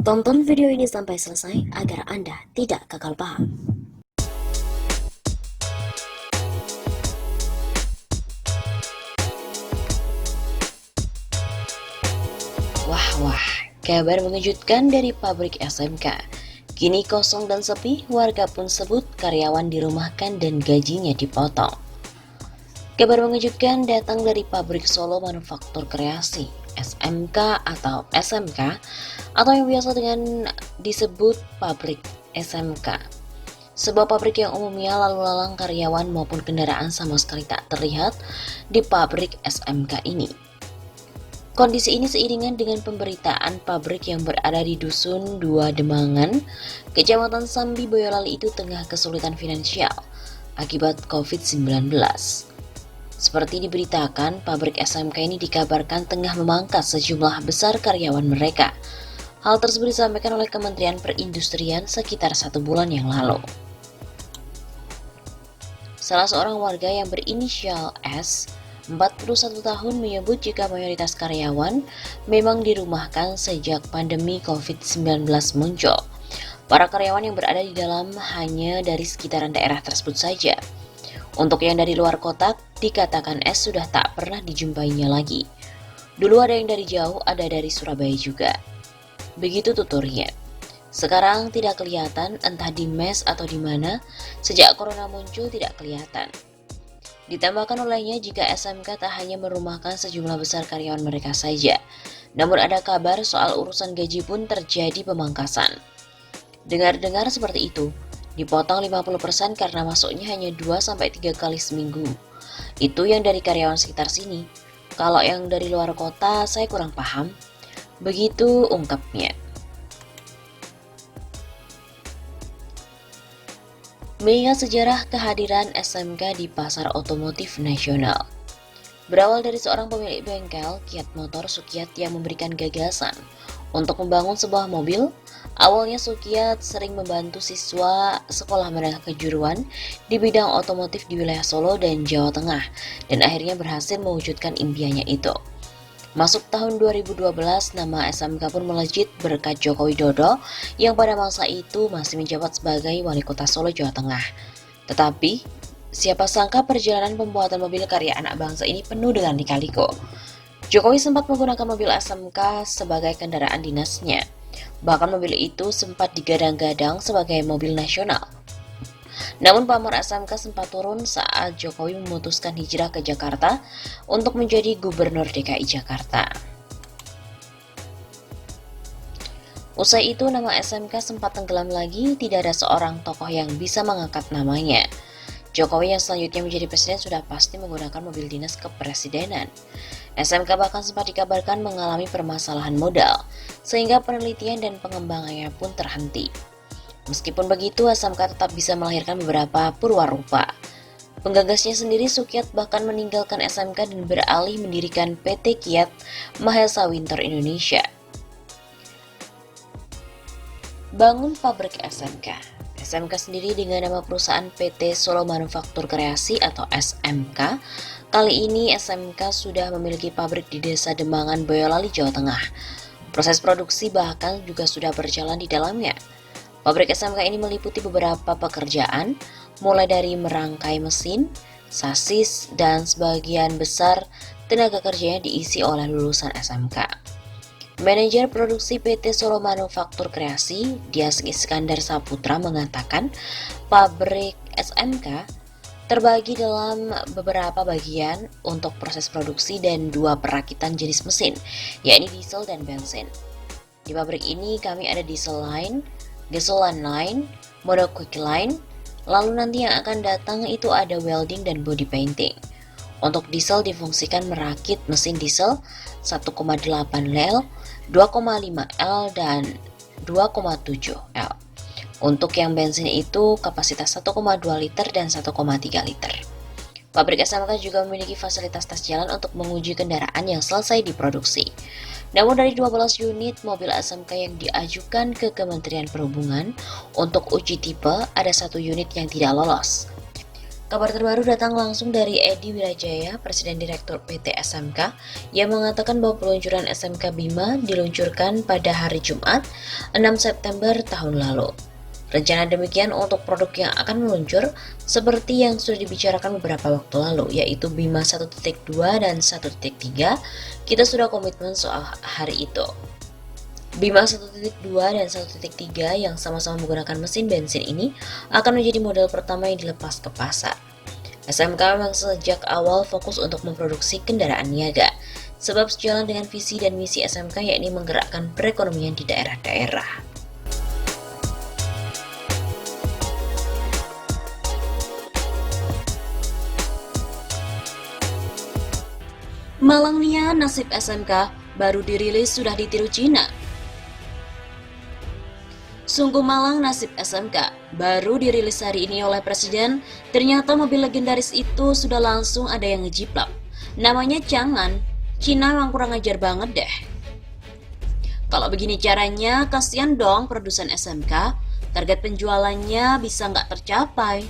Tonton video ini sampai selesai agar Anda tidak gagal paham. Wah, kabar mengejutkan dari pabrik SMK. Kini kosong dan sepi, warga pun sebut karyawan dirumahkan dan gajinya dipotong. Kabar mengejutkan datang dari pabrik Solo Manufaktur Kreasi, SMK atau SMK, atau yang biasa dengan disebut pabrik SMK. Sebuah pabrik yang umumnya lalu lalang karyawan maupun kendaraan sama sekali tak terlihat di pabrik SMK ini. Kondisi ini seiringan dengan pemberitaan pabrik yang berada di Dusun 2 Demangan, Kecamatan Sambi, Boyolali itu tengah kesulitan finansial akibat COVID-19. Seperti diberitakan, pabrik SMK ini dikabarkan tengah memangkas sejumlah besar karyawan mereka. Hal tersebut disampaikan oleh Kementerian Perindustrian sekitar 1 bulan yang lalu. Salah seorang warga yang berinisial S, 41 tahun, menyebut jika mayoritas karyawan memang dirumahkan sejak pandemi COVID-19 muncul. Para karyawan yang berada di dalam hanya dari sekitaran daerah tersebut saja. Untuk yang dari luar kota, dikatakan S sudah tak pernah dijumpainya lagi. Dulu ada yang dari jauh, ada dari Surabaya juga. Begitu tuturnya. Sekarang tidak kelihatan, entah di mes atau di mana, sejak corona muncul tidak kelihatan. Ditambahkan olehnya jika SMK tak hanya merumahkan sejumlah besar karyawan mereka saja, namun ada kabar soal urusan gaji pun terjadi pemangkasan. Dengar-dengar seperti itu, dipotong 50% karena masuknya hanya 2-3 kali seminggu. Itu yang dari karyawan sekitar sini. Kalau yang dari luar kota saya kurang paham. Begitu ungkapnya. Mengingat sejarah kehadiran SMK di pasar otomotif nasional. Berawal dari seorang pemilik bengkel, Kiat Motor Sukiat yang memberikan gagasan untuk membangun sebuah mobil. Awalnya Sukiat sering membantu siswa sekolah menengah kejuruan di bidang otomotif di wilayah Solo dan Jawa Tengah, dan akhirnya berhasil mewujudkan impiannya itu. Masuk tahun 2012, nama SMK pun melejit berkat Joko Widodo yang pada masa itu masih menjabat sebagai Wali Kota Solo, Jawa Tengah. Tetapi, siapa sangka perjalanan pembuatan mobil karya anak bangsa ini penuh dengan lika-liku. Jokowi sempat menggunakan mobil SMK sebagai kendaraan dinasnya. Bahkan mobil itu sempat digadang-gadang sebagai mobil nasional. Namun pamor SMK sempat turun saat Jokowi memutuskan hijrah ke Jakarta untuk menjadi Gubernur DKI Jakarta. Usai itu nama SMK sempat tenggelam lagi, tidak ada seorang tokoh yang bisa mengangkat namanya. Jokowi yang selanjutnya menjadi presiden sudah pasti menggunakan mobil dinas kepresidenan. SMK bahkan sempat dikabarkan mengalami permasalahan modal, sehingga penelitian dan pengembangannya pun terhenti. Meskipun begitu, SMK tetap bisa melahirkan beberapa purwarupa. Penggagasnya sendiri, Sukiat, bahkan meninggalkan SMK dan beralih mendirikan PT Kiat Mahesa Winter Indonesia. Bangun pabrik SMK. SMK sendiri dengan nama perusahaan PT Solo Manufaktur Kreasi atau SMK. Kali ini SMK sudah memiliki pabrik di Desa Demangan, Boyolali, Jawa Tengah. Proses produksi bahkan juga sudah berjalan di dalamnya. Pabrik SMK ini meliputi beberapa pekerjaan, mulai dari merangkai mesin, sasis, dan sebagian besar tenaga kerjanya diisi oleh lulusan SMK. Manajer produksi PT Solo Manufaktur Kreasi, Dias Iskandar Saputra, mengatakan pabrik SMK terbagi dalam beberapa bagian untuk proses produksi dan 2 perakitan jenis mesin, yakni diesel dan bensin. Di pabrik ini kami ada diesel line, gasoline line, monocoque line, lalu nanti yang akan datang itu ada welding dan body painting. Untuk diesel difungsikan merakit mesin diesel 1,8 L, 2,5 L, dan 2,7 L. Untuk yang bensin itu kapasitas 1,2 liter dan 1,3 liter. Pabrik SMK juga memiliki fasilitas tes jalan untuk menguji kendaraan yang selesai diproduksi. Namun dari 12 unit mobil SMK yang diajukan ke Kementerian Perhubungan untuk uji tipe, ada 1 unit yang tidak lolos. Kabar terbaru datang langsung dari Edi Wirajaya, Presiden Direktur PT SMK, yang mengatakan bahwa peluncuran SMK Bima diluncurkan pada hari Jumat, 6 September tahun lalu. Rencana demikian untuk produk yang akan meluncur seperti yang sudah dibicarakan beberapa waktu lalu, yaitu Bima 1.2 dan 1.3. Kita sudah komitmen soal hari itu. Bima 1.2 dan 1.3 yang sama-sama menggunakan mesin bensin ini akan menjadi model pertama yang dilepas ke pasar. SMK memang sejak awal fokus untuk memproduksi kendaraan niaga, sebab sejalan dengan visi dan misi SMK yakni menggerakkan perekonomian di daerah-daerah. Malangnya nasib SMK baru dirilis sudah ditiru Cina. Sungguh malang nasib SMK, baru dirilis hari ini oleh Presiden, ternyata mobil legendaris itu sudah langsung ada yang ngejiplak. Namanya Chang'an, Cina memang kurang ajar banget deh. Kalau begini caranya, kasihan dong produsen SMK, target penjualannya bisa nggak tercapai.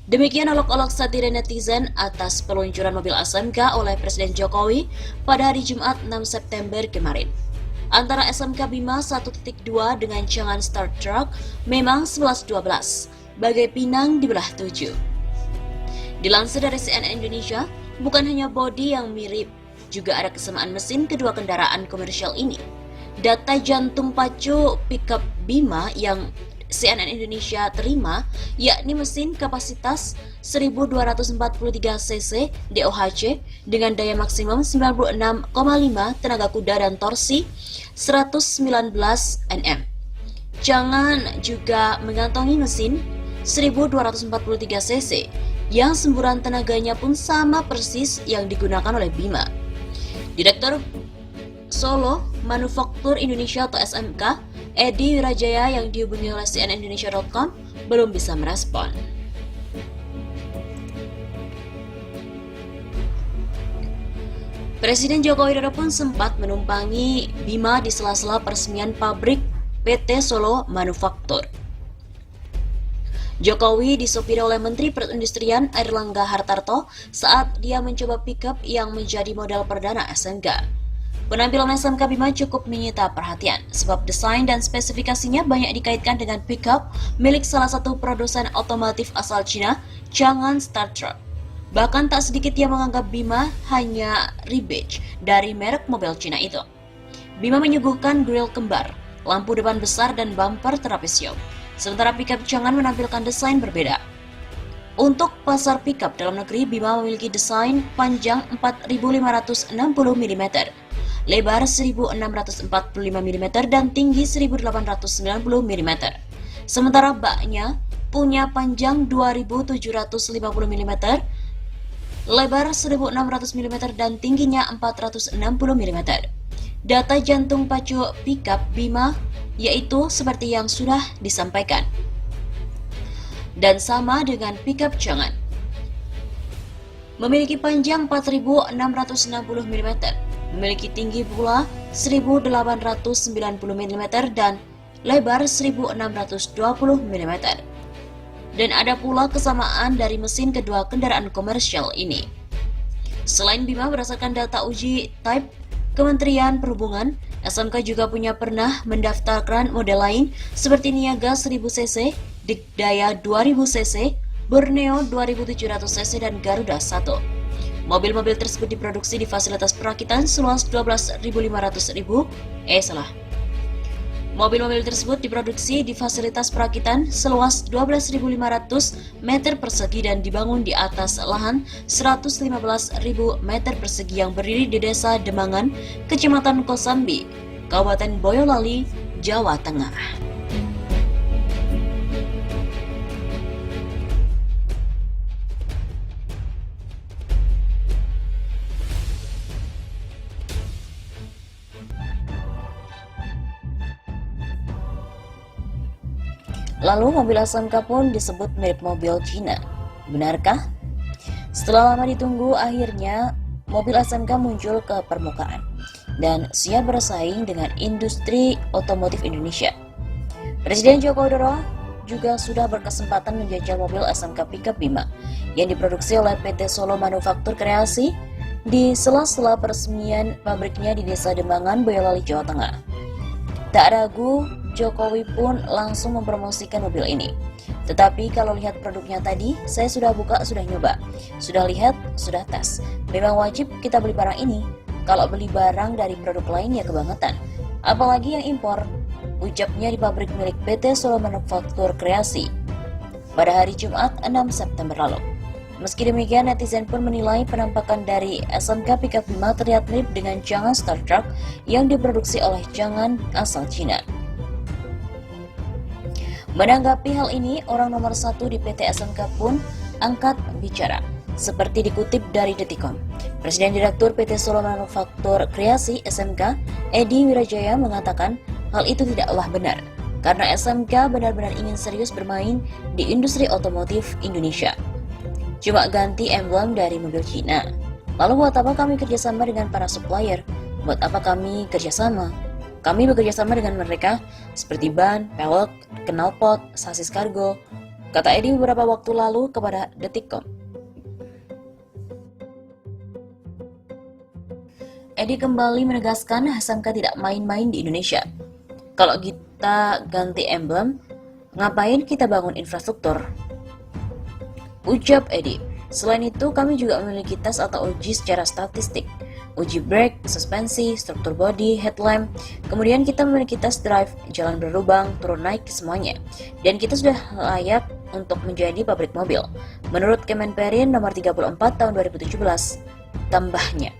Demikian olok-olok satire netizen atas peluncuran mobil SMK oleh Presiden Jokowi pada hari Jumat 6 September kemarin. Antara SMK Bima 1.2 dengan Chang'an Star Truck memang 11-12, bagai pinang dibelah 7. Dilansir dari CNN Indonesia, bukan hanya bodi yang mirip, juga ada kesamaan mesin kedua kendaraan komersial ini. Data jantung pacu pickup Bima yang CNN Indonesia terima, yakni mesin kapasitas 1243 cc DOHC dengan daya maksimum 96,5 tenaga kuda dan torsi 119 Nm. Chang'an juga mengantongi mesin 1243 cc yang semburan tenaganya pun sama persis yang digunakan oleh Bima. Direktur Solo Manufaktur Indonesia atau SMK, Edi Wirajaya yang dihubungi oleh cnnindonesia.com belum bisa merespon. Presiden Joko Widodo pun sempat menumpangi Bima di sela-sela peresmian pabrik PT Solo Manufaktur. Jokowi disopiri oleh Menteri Perindustrian Airlangga Hartarto saat dia mencoba pickup yang menjadi modal perdana SMK. Penampilan SMK Bima cukup menyita perhatian, sebab desain dan spesifikasinya banyak dikaitkan dengan pickup milik salah satu produsen otomotif asal Cina, Chang'an Star Truck. Bahkan tak sedikit yang menganggap Bima hanya rebadge dari merek mobil Cina itu. Bima menyuguhkan grill kembar, lampu depan besar dan bumper trapesium, sementara pickup Chang'an menampilkan desain berbeda. Untuk pasar pickup dalam negeri, Bima memiliki desain panjang 4.560 mm, lebar 1645 mm dan tinggi 1890 mm. Sementara baknya punya panjang 2750 mm, lebar 1600 mm dan tingginya 460 mm. Data jantung pacu pickup Bima yaitu seperti yang sudah disampaikan dan sama dengan pickup Chang'an. Memiliki panjang 4660 mm, memiliki tinggi pula 1890 mm dan lebar 1620 mm. Dan ada pula kesamaan dari mesin kedua kendaraan komersial ini. Selain Bima, berdasarkan data uji type Kementerian Perhubungan, SMK juga pernah mendaftarkan model lain seperti Niaga 1000 cc, Dikdaya 2000 cc, Borneo 2700 cc dan Garuda 1. Mobil-mobil tersebut diproduksi di fasilitas perakitan seluas 12.500 Mobil-mobil tersebut diproduksi di fasilitas perakitan seluas 12.500 meter persegi dan dibangun di atas lahan 115.000 meter persegi yang berdiri di Desa Demangan, Kecamatan Kosambi, Kabupaten Boyolali, Jawa Tengah. Lalu mobil SMK pun disebut mirip mobil Cina. Benarkah? Setelah lama ditunggu, akhirnya mobil SMK muncul ke permukaan dan siap bersaing dengan industri otomotif Indonesia. Presiden Joko Widodo juga sudah berkesempatan menjajal mobil SMK Pickup Bima yang diproduksi oleh PT Solo Manufaktur Kreasi di sela-sela peresmian pabriknya di Desa Dembangan, Boyolali, Jawa Tengah. Tak ragu, Jokowi pun langsung mempromosikan mobil ini. Tetapi kalau lihat produknya tadi, saya sudah buka, sudah nyoba, sudah lihat, sudah tes. Memang wajib kita beli barang ini. Kalau beli barang dari produk lain ya kebangetan. Apalagi yang impor, ucapnya di pabrik milik PT Solo Manufaktur Kreasi pada hari Jumat 6 September lalu. Meski demikian, netizen pun menilai penampakan dari SMK Pickup Bima terlihat mirip dengan Changan Star Truck yang diproduksi oleh Changan asal Cina. Menanggapi hal ini, orang nomor 1 di PT SMK pun angkat bicara. Seperti dikutip dari Detikon, Presiden Direktur PT Solo Manufaktur Kreasi SMK, Edi Wirajaya mengatakan hal itu tidaklah benar, karena SMK benar-benar ingin serius bermain di industri otomotif Indonesia. Cuma ganti emblem dari mobil Cina. Lalu buat apa kami kerjasama dengan para supplier? Buat apa kami kerjasama? Kami bekerjasama dengan mereka seperti ban, pelek, knalpot, sasis kargo, kata Edi beberapa waktu lalu kepada Detikon. Edi kembali menegaskan SMK tidak main-main di Indonesia. Kalau kita ganti emblem, ngapain kita bangun infrastruktur? Ucap Edi. Selain itu, kami juga memiliki tes atau uji secara statistik. Uji brake, suspensi, struktur bodi, headlamp. Kemudian kita memiliki tes drive, jalan berlubang, turun naik, semuanya. Dan kita sudah layak untuk menjadi pabrik mobil. Menurut Kemenperin nomor 34 tahun 2017, tambahnya.